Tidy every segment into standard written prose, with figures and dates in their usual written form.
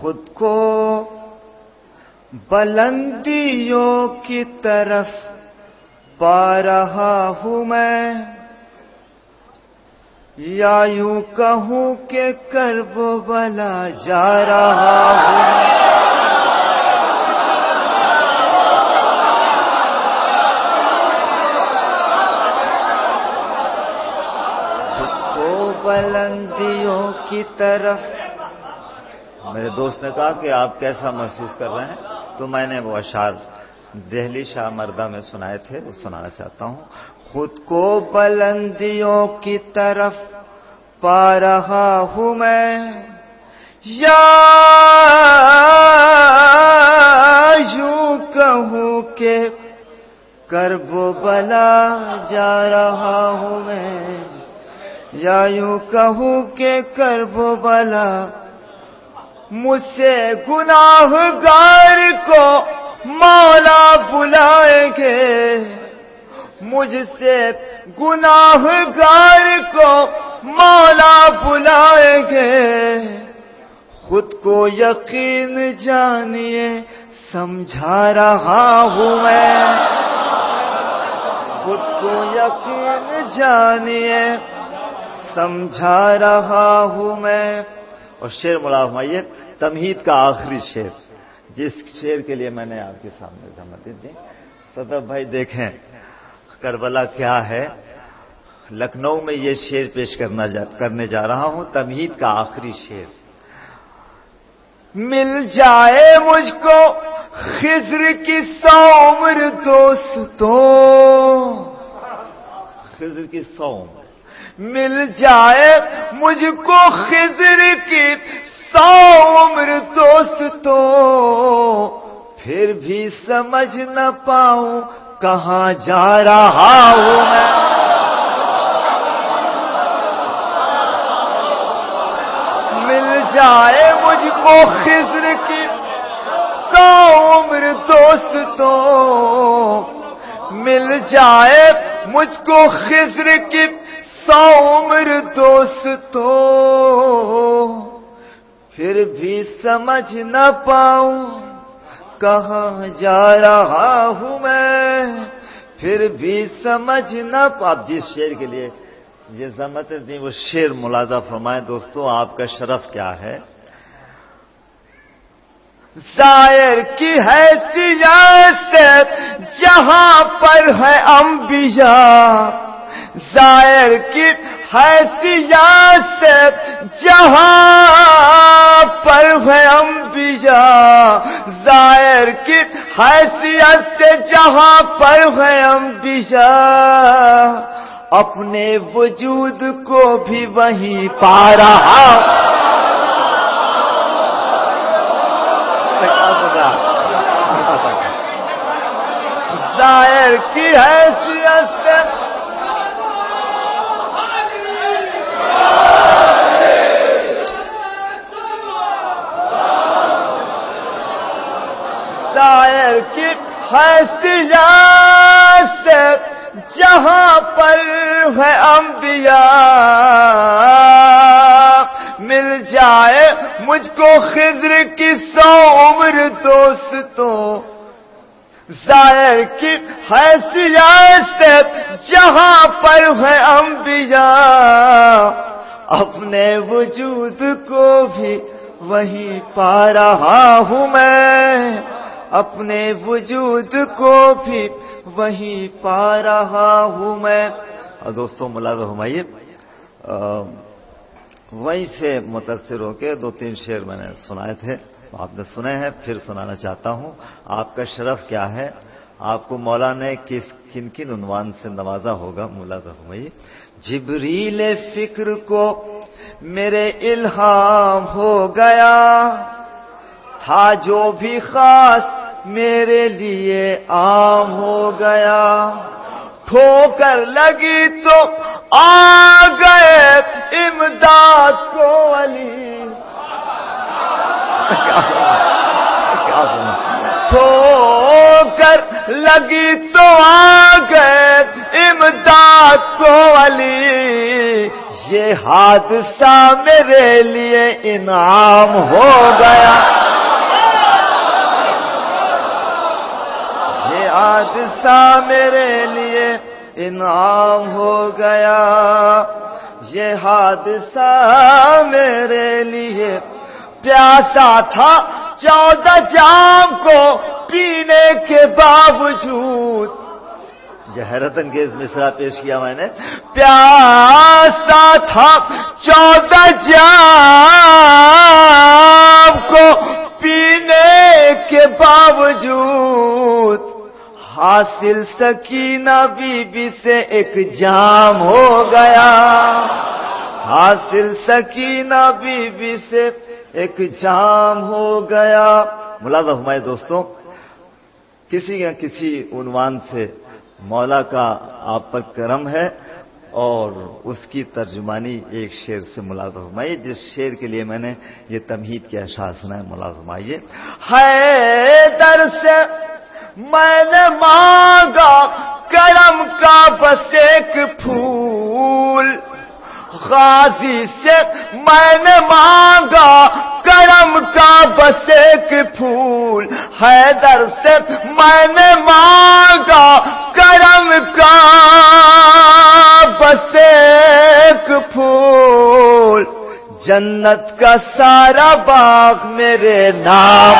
خود کو بلندیوں کی طرف پا رہا ہوں میں، یا یوں کہوں کہ کرب و بلا جا رہا ہوں۔ خود کو بلندیوں کی طرف۔ میرے دوست نے کہا کہ آپ کیسا محسوس کر رہے ہیں، تو میں نے وہ اشعار دہلی شاہ مردہ میں سنائے تھے، وہ سنانا چاہتا ہوں۔ خود کو بلندیوں کی طرف پا رہا ہوں میں، یا یوں کہوں کہ کرب و بلا جا رہا ہوں میں، یا یوں کہوں کہ کرب و بلا۔ مجھ سے گناہگار کو مولا بلائیں گے، مجھ سے گناہگار کو مولا بلائیں گے۔ خود کو یقین جانیے سمجھا رہا ہوں میں، خود کو یقین جانیے سمجھا رہا ہوں میں۔ اور شعر ملاحظہ فرمائیے، تمہید کا آخری شعر، جس شعر کے لیے میں نے آپ کے سامنے زحمت دی۔ صدف بھائی دیکھیں کربلا کیا ہے، لکھنؤ میں یہ شعر پیش کرنے جا رہا ہوں، تمہید کا آخری شعر۔ مل جائے مجھ کو خضر کی 100 عمر دوستوں، خضر کی 100 عمر۔ مل جائے مجھ کو خضر کی 100 عمر دوستوں، پھر بھی سمجھ نہ پاؤں کہاں جا رہا ہوں میں۔ مل جائے مجھ کو خضر کی 100 عمر دوستوں، مل جائے مجھ کو خضر کی 100 عمر دوستوں، پھر بھی سمجھ نہ پاؤں کہاں جا رہا ہوں میں، پھر بھی سمجھ نہ آپ جس شعر کے لیے یہ زحمت دی وہ شعر ملاحظہ فرمائیں دوستو، آپ کا شرف کیا ہے۔ ظاہر کی حیثیت سے جہاں پر ہے انبیاء، ظاہر کی حیثیت سے جہاں پر ہے انبیاء، ظاہر کی حیثیت سے جہاں پر ہے انبیاء، اپنے وجود کو بھی وہیں پا رہا۔ ظاہر کی حیثیت سے ظاہر کی حیثیت سے جہاں پر ہے انبیاء، مل جائے مجھ کو خضر کی 100 عمر دوستوں، ظاہر کی حیثیت سے جہاں پر ہے انبیاء، اپنے وجود کو بھی وہیں پا رہا ہوں میں، اپنے وجود کو بھی وہیں پا رہا ہوں میں۔ اور دوستوں ملاحظہ فرمائیے، وہیں سے متاثر ہو کے 2-3 شعر میں نے سنائے تھے، آپ نے سنے ہیں، پھر سنانا چاہتا ہوں۔ آپ کا شرف کیا ہے، آپ کو مولا نے کن کن عنوان سے نوازا ہوگا، ملاحظہ فرمائیے۔ جبریل فکر کو میرے الہام ہو گیا، تھا جو بھی خاص میرے لیے عام ہو گیا، ٹھوکر لگی تو آ گئے امداد کو علی، ٹھوکر لگی تو آ گئے امداد کو علی، یہ حادثہ میرے لیے انعام ہو گیا، یہ حادثہ میرے لیے انعام ہو گیا، یہ حادثہ میرے لیے پیاسا تھا 14 جام کو پینے کے باوجود، یہ حیرت انگیز مصرع پیش کیا میں نے، پیاسا تھا 14 جام کو پینے کے باوجود، حاصل سکینہ بی بی سے ایک جام ہو گیا، حاصل سکینہ بی بی سے ایک جام ہو گیا۔ ملاحظہ فرمائے دوستوں، کسی نہ کسی عنوان سے مولا کا آپ پر کرم ہے اور اس کی ترجمانی ایک شعر سے ملاحظہ فرمائیے، جس شعر کے لیے میں نے یہ تمہید کے اشعار سنا ہے، ملاحظہ فرمائیے۔ حیدر سے میں نے مانگا کرم کا بس ایک پھول، غازی سے میں نے مانگا کرم کا بس ایک پھول، حیدر سے میں نے مانگا کرم کا بس ایک پھول، جنت کا سارا باغ میرے نام،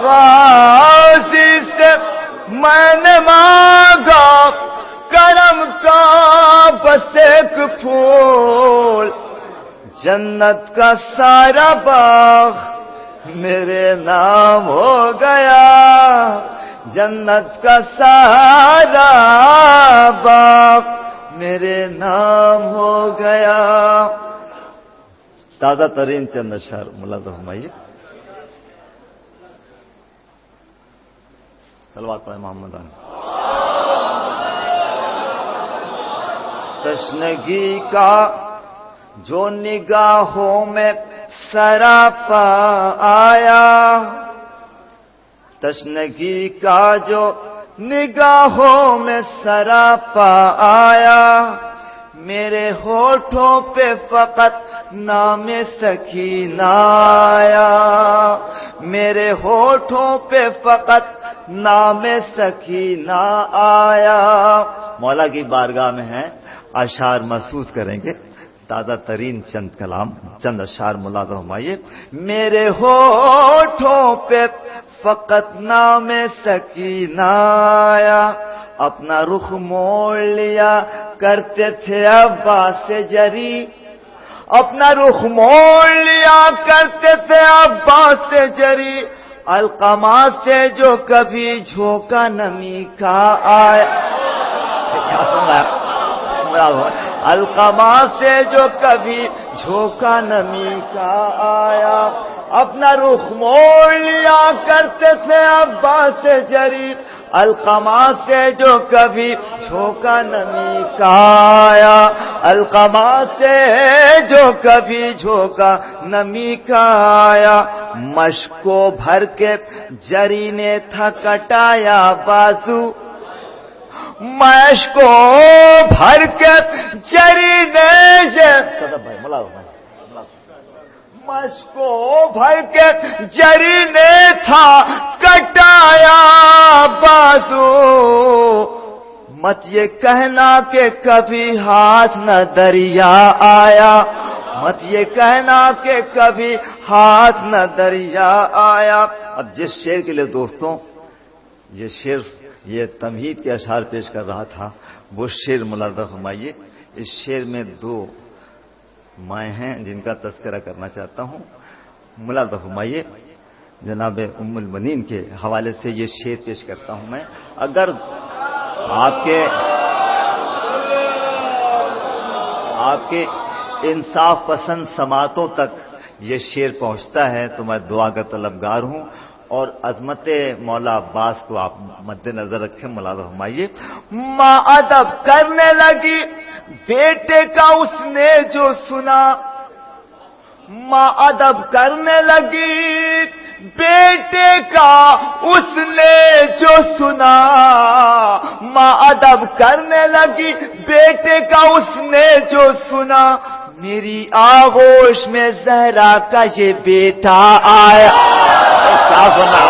غازی سے میں نے مانگا کرم کا بس ایک پھول، جنت کا سارا باغ میرے نام ہو گیا، جنت کا سارا باغ میرے نام ہو گیا۔ تازہ ترین چند اشعار ملاحظہ فرمائیے۔ صلوات پڑھیں محمد علیہ۔ تشنگی کا جو نگاہوں میں سراپا آیا، تشنگی کا جو نگاہوں میں سراپا آیا، میرے ہونٹوں پہ فقط نام سکینہ آیا، میرے ہونٹوں پہ فقط نام سکینہ آیا۔ مولا کی بارگاہ میں ہیں، اشعار محسوس کریں گے، تازہ ترین چند کلام، چند اشعار ملاحظہ فرمائیے۔ میرے ہونٹوں پہ فقط نام سکینہ آیا، اپنا رخ موڑ لیا کرتے تھے عباس جری، اپنا رخ موڑ لیا کرتے تھے عباس جری، القما سے جو کبھی جھونکا نمی کا آیا، کیا سن رہا ہے؟ القما سے جو کبھی جھونکا نمی کا آیا، اپنا رخ موڑ لیا کرتے تھے عباس جری، القما سے جو کبھی جھونکا نمی کا آیا، القما سے جو کبھی جھونکا نمی کا آیا، مشک کو بھر کے جری نے تھا کٹایا بازو، مشک کو بھر کے جری نے مشک کو بھر کے جری نے تھا کٹایا بازو، مت یہ کہنا کہ کبھی ہاتھ نہ دریا آیا، مت یہ کہنا کہ کبھی ہاتھ نہ دریا آیا۔ اب جس شعر کے لیے دوستوں یہ شعر، یہ تمہید کے اشعار پیش کر رہا تھا، وہ شعر ملاحظہ فرمائیے۔ اس شعر میں دو مائیں ہیں جن کا تذکرہ کرنا چاہتا ہوں، ملاحظہ فرمائیے۔ جناب ام المنین کے حوالے سے یہ شعر پیش کرتا ہوں میں۔ اگر آپ کے انصاف پسند سماعتوں تک یہ شعر پہنچتا ہے تو میں دعا کا طلبگار ہوں، اور عظمت مولا عباس کو آپ مد نظر رکھیں، ملاحظہ فرمائیے۔ ماں ادب کرنے لگی بیٹے کا اس نے جو سنا، ماں ادب کرنے لگی بیٹے کا اس نے جو سنا، ماں ادب کرنے لگی بیٹے کا اس نے جو سنا، میری آغوش میں زہرا کا یہ بیٹا آیا۔ کیا سنا؟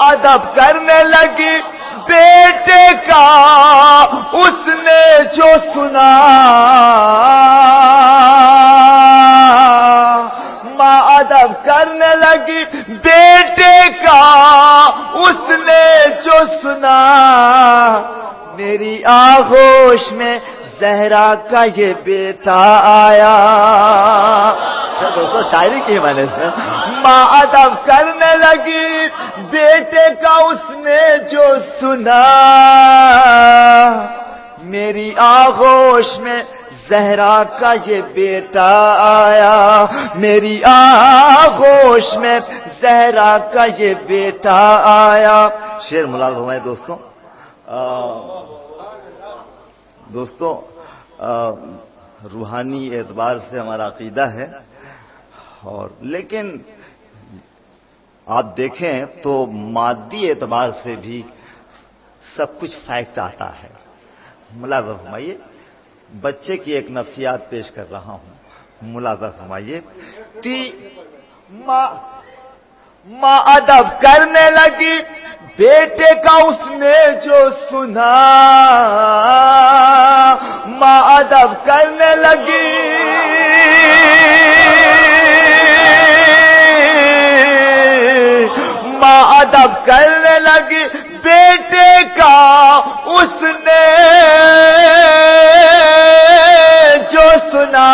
ادب کرنے لگی بیٹے کا اس نے جو سنا، ماں ادب کرنے لگی بیٹے کا اس نے جو سنا، میری آغوش میں زہرا کا یہ بیٹا آیا۔ دوستوں شاعری کی میں نے سے، ماں ادب کرنے لگی بیٹے کا اس نے جو سنا، میری آغوش میں زہرا کا یہ بیٹا آیا، میری آغوش میں زہرا کا یہ بیٹا آیا۔ شعر ملال ہوا ہے دوستوں روحانی اعتبار سے ہمارا عقیدہ ہے، اور لیکن آپ دیکھیں تو مادی اعتبار سے بھی سب کچھ فیکٹ آتا ہے۔ ملاحظہ فرمائیے، بچے کی ایک نفسیات پیش کر رہا ہوں، ملاحظہ فرمائیے۔ ماں ادب کرنے لگی بیٹے کا اس نے جو سنا، ماں ادب کرنے لگی ماں ادب کرنے لگی بیٹے کا اس نے جو سنا،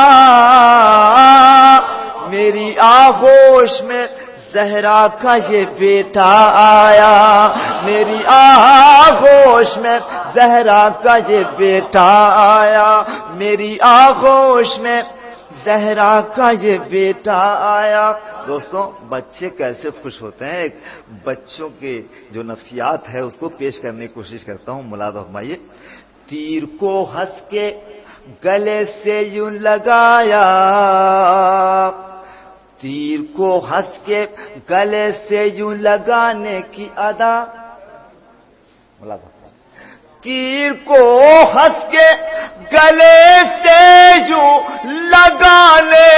میری آغوش میں زہرا کا یہ بیٹا آیا، میری آغوش میں زہرا کا یہ بیٹا آیا، میری آغوش میں زہرا کا یہ بیٹا آیا۔ دوستوں بچے کیسے خوش ہوتے ہیں، ایک بچوں کی جو نفسیات ہے اس کو پیش کرنے کی کوشش کرتا ہوں، ملاحظہ فرمائیے۔ تیر کو ہنس کے گلے سے یوں لگایا، تیر کو ہنس کے گلے سے یوں لگانے کی ادا، تیر کو ہنس کے گلے سے یوں لگانے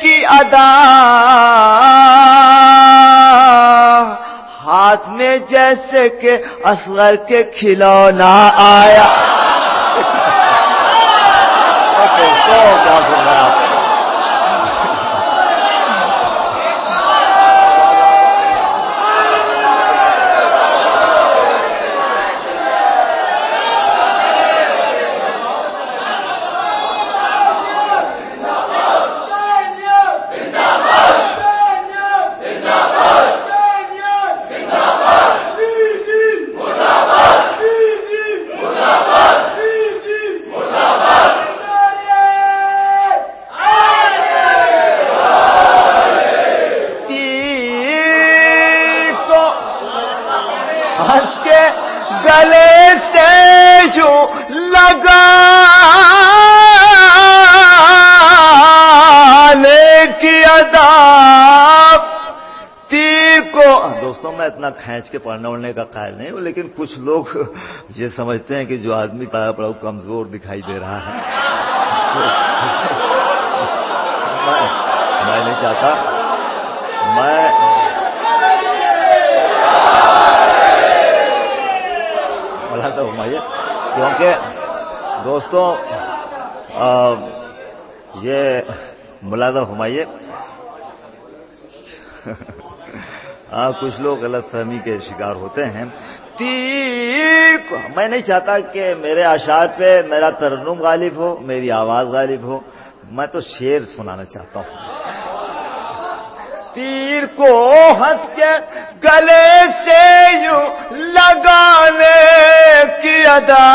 کی ادا، ہاتھ میں جیسے کہ اصغر کے کھلونا آیا۔ گلے سے جو لگانے کی ادا، تیر کو دوستوں میں اتنا کھینچ کے پڑھنے اڑنے کا قائل نہیں ہوں، لیکن کچھ لوگ یہ سمجھتے ہیں کہ جو آدمی پڑھا پڑھا کمزور دکھائی دے رہا ہے۔ میں نہیں چاہتا، کیونکہ دوستوں یہ ملاحظہ فرمائیے، کچھ لوگ غلط فہمی کے شکار ہوتے ہیں۔ تیر کو میں نہیں چاہتا کہ میرے اشعار پہ میرا ترنم غالب ہو، میری آواز غالب ہو، میں تو شعر سنانا چاہتا ہوں۔ تیر کو ہنس کے گلے سے یوں لگانے کی ادا